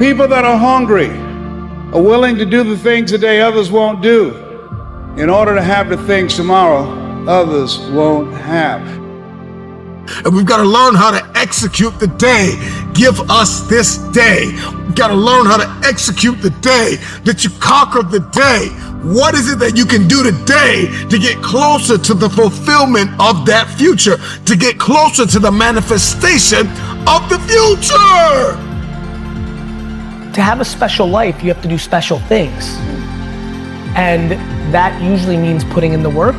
People that are hungry are willing to do the things today others won't do in order to have the things tomorrow others won't have. And we've got to learn how to execute the day. Give us this day. We've got to learn how to execute the day, that you conquer the day. What is it that you can do today to get closer to the fulfillment of that future, to get closer to the manifestation of the future? To have a special life, you have to do special things. And that usually means putting in the work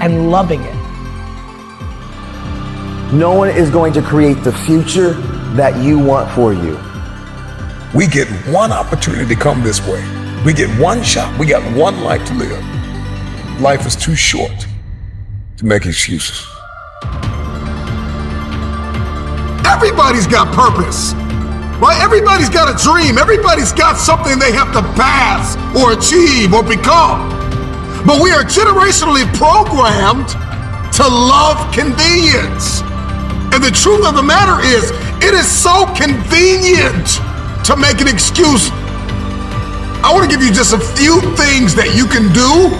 and loving it. No one is going to create the future that you want for you. We get one opportunity to come this way. We get one shot. We got one life to live. Life is too short to make excuses. Everybody's got purpose, right? Everybody's got a dream. Everybody's got something they have to pass or achieve or become. But we are generationally programmed to love convenience. And the truth of the matter is, it is so convenient to make an excuse. I want to give you just a few things that you can do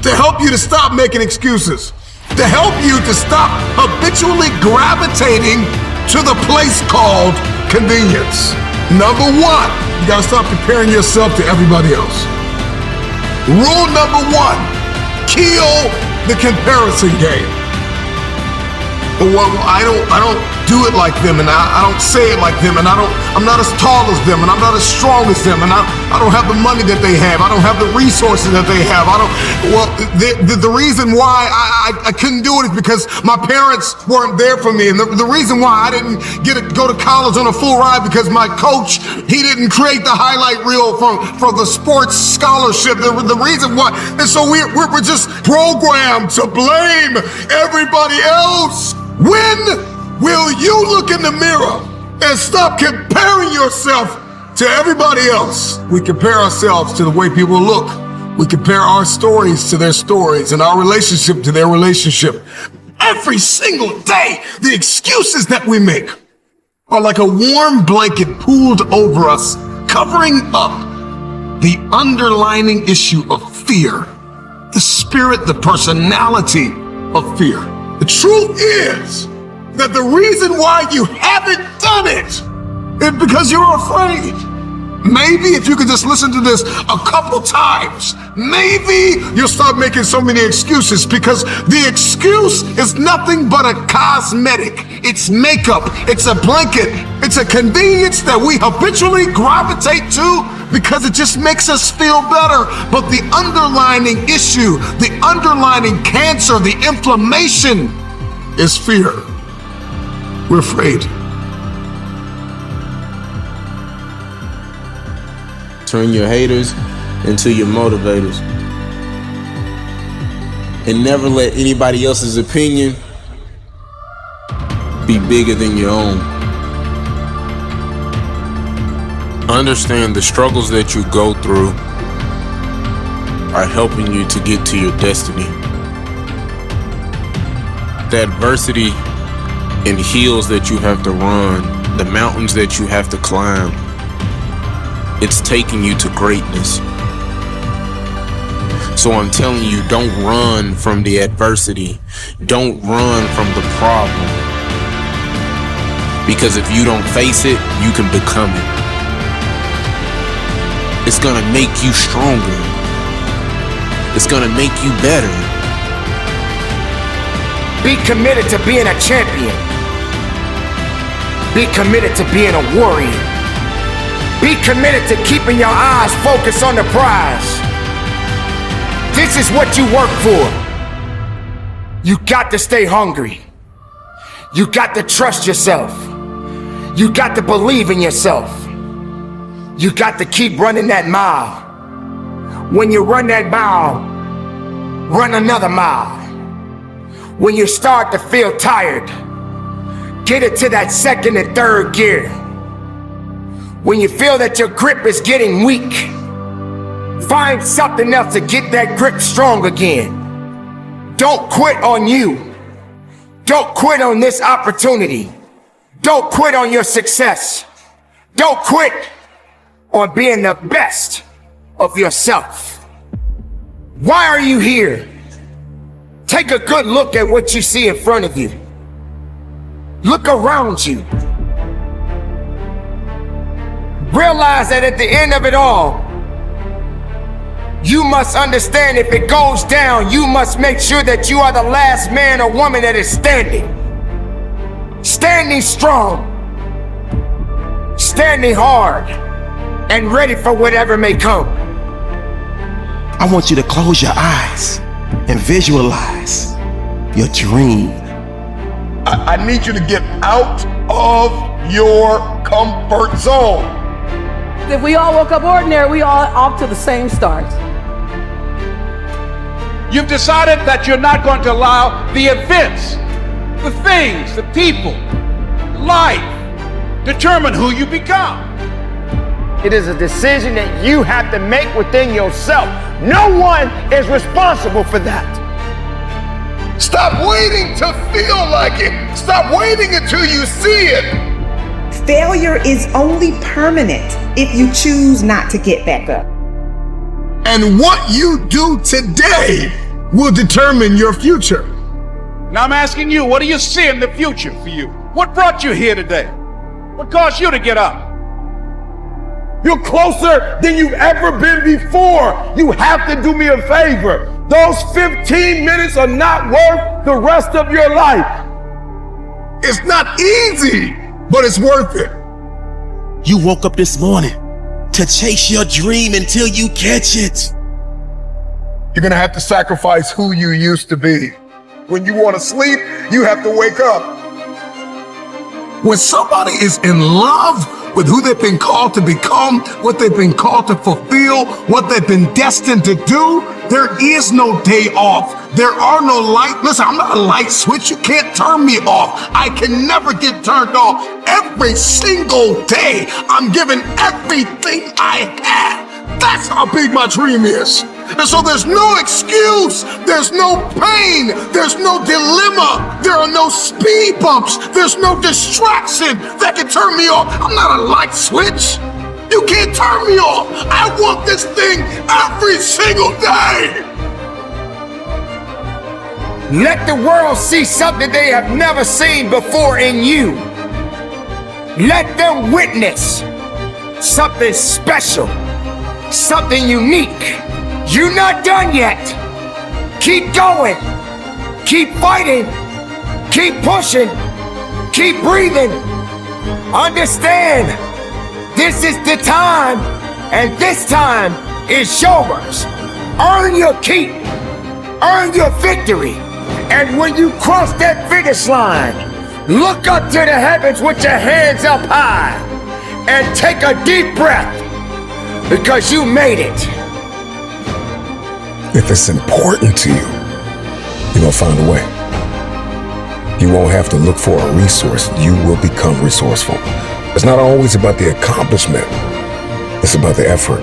to help you to stop making excuses, to help you to stop habitually gravitating to the place called convenience. Number one, you got to stop comparing yourself to everybody else. Rule number one, kill the comparison game. Well, I don't do it like them, and I don't say it like them, and I'm not as tall as them, and I'm not as strong as them, and I don't have the money that they have. I don't have the resources that they have. The reason why I couldn't do it is because my parents weren't there for me, and the reason why I didn't go to college on a full ride because my coach, he didn't create the highlight reel for the sports scholarship. The reason why, and so we're just programmed to blame everybody else. When will you look in the mirror and stop comparing yourself to everybody else? We compare ourselves to the way people look. We compare our stories to their stories and our relationship to their relationship. Every single day, the excuses that we make are like a warm blanket pulled over us, covering up the underlying issue of fear, the spirit, the personality of fear. The truth is that the reason why you haven't done it is because you're afraid. Maybe if you could just listen to this a couple times, maybe you'll start making so many excuses, because the excuse is nothing but a cosmetic. It's makeup, it's a blanket, it's a convenience that we habitually gravitate to because it just makes us feel better. But the underlying issue, the underlying cancer, the inflammation is fear. We're afraid. Turn your haters into your motivators. And never let anybody else's opinion be bigger than your own. Understand the struggles that you go through are helping you to get to your destiny. The adversity and hills that you have to run, the mountains that you have to climb, it's taking you to greatness. So I'm telling you, don't run from the adversity. Don't run from the problem. Because if you don't face it, you can become it. It's gonna make you stronger. It's gonna make you better. Be committed to being a champion. Be committed to being a warrior. Be committed to keeping your eyes focused on the prize. This is what you work for. You got to stay hungry. You got to trust yourself. You got to believe in yourself. You got to keep running that mile. When you run that mile, run another mile. When you start to feel tired, get it to that second and third gear. When you feel that your grip is getting weak, find something else to get that grip strong again. Don't quit on you. Don't quit on this opportunity. Don't quit on your success. Don't quit on being the best of yourself. Why are you here? Take a good look at what you see in front of you. Look around you. Realize that at the end of it all, you must understand if it goes down, you must make sure that you are the last man or woman that is standing. Standing strong, standing hard, and ready for whatever may come. I want you to close your eyes and visualize your dream. I need you to get out of your comfort zone. If we all woke up ordinary, we all off to the same start. You've decided that you're not going to allow the events, the things, the people, life, determine who you become. It is a decision that you have to make within yourself. No one is responsible for that. Stop waiting to feel like it. Stop waiting until you see it. Failure is only permanent if you choose not to get back up. And what you do today will determine your future. Now I'm asking you, what do you see in the future for you? What brought you here today? What caused you to get up? You're closer than you've ever been before. You have to do me a favor. Those 15 minutes are not worth the rest of your life. It's not easy, but it's worth it. You woke up this morning to chase your dream until you catch it. You're gonna have to sacrifice who you used to be. When you want to sleep, you have to wake up. When somebody is in love with who they've been called to become, what they've been called to fulfill, what they've been destined to do, there is no day off. There are no light. Listen, I'm not a light switch. You can't turn me off. I can never get turned off. Every single day, I'm giving everything I have. That's how big my dream is. And so there's no excuse, there's no pain, there's no dilemma, there are no speed bumps, there's no distraction that can turn me off. I'm not a light switch. You can't turn me off. I want this thing every single day. Let the world see something they have never seen before in you. Let them witness something special, something unique. You're not done yet. Keep going. Keep fighting. Keep pushing. Keep breathing. Understand, this is the time, and this time is yours. Earn your keep. Earn your victory. And when you cross that finish line, look up to the heavens with your hands up high and take a deep breath, because you made it. If it's important to you, you're gonna find a way. You won't have to look for a resource. You will become resourceful. It's not always about the accomplishment. It's about the effort.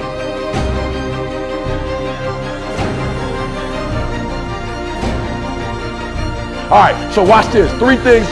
All right, so watch this. 3 things.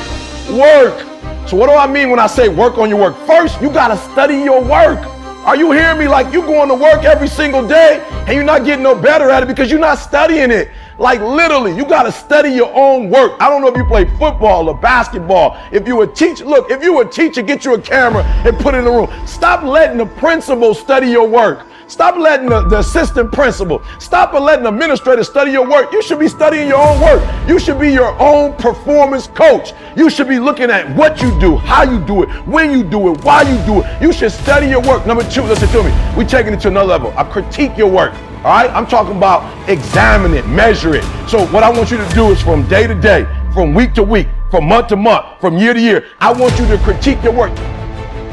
Work. So what do I mean when I say work on your work? First, you gotta study your work. Are you hearing me? Like, you going to work every single day and you're not getting no better at it because you're not studying it. Like, literally, you got to study your own work. I don't know if you play football or basketball. If you a teacher, look, if you a teacher, get you a camera and put it in the room. Stop letting the principal study your work. Stop letting the assistant principal, stop letting the administrator study your work. You should be studying your own work. You should be your own performance coach. You should be looking at what you do, how you do it, when you do it, why you do it. You should study your work. Number 2, listen to me. We're taking it to another level. I critique your work. All right, I'm talking about examine it, measure it. So what I want you to do is from day to day, from week to week, from month to month, from year to year, I want you to critique your work.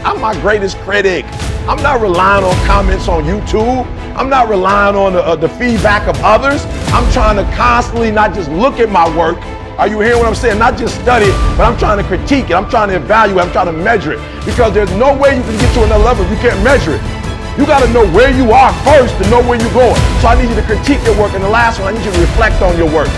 I'm my greatest critic. I'm not relying on comments on YouTube. I'm not relying on the feedback of others. I'm trying to constantly not just look at my work. Are you hearing what I'm saying? Not just study it, but I'm trying to critique it. I'm trying to evaluate. I'm trying to measure it. Because there's no way you can get to another level if you can't measure it. You got to know where you are first to know where you're going. So I need you to critique your work. And the last one, I need you to reflect on your work.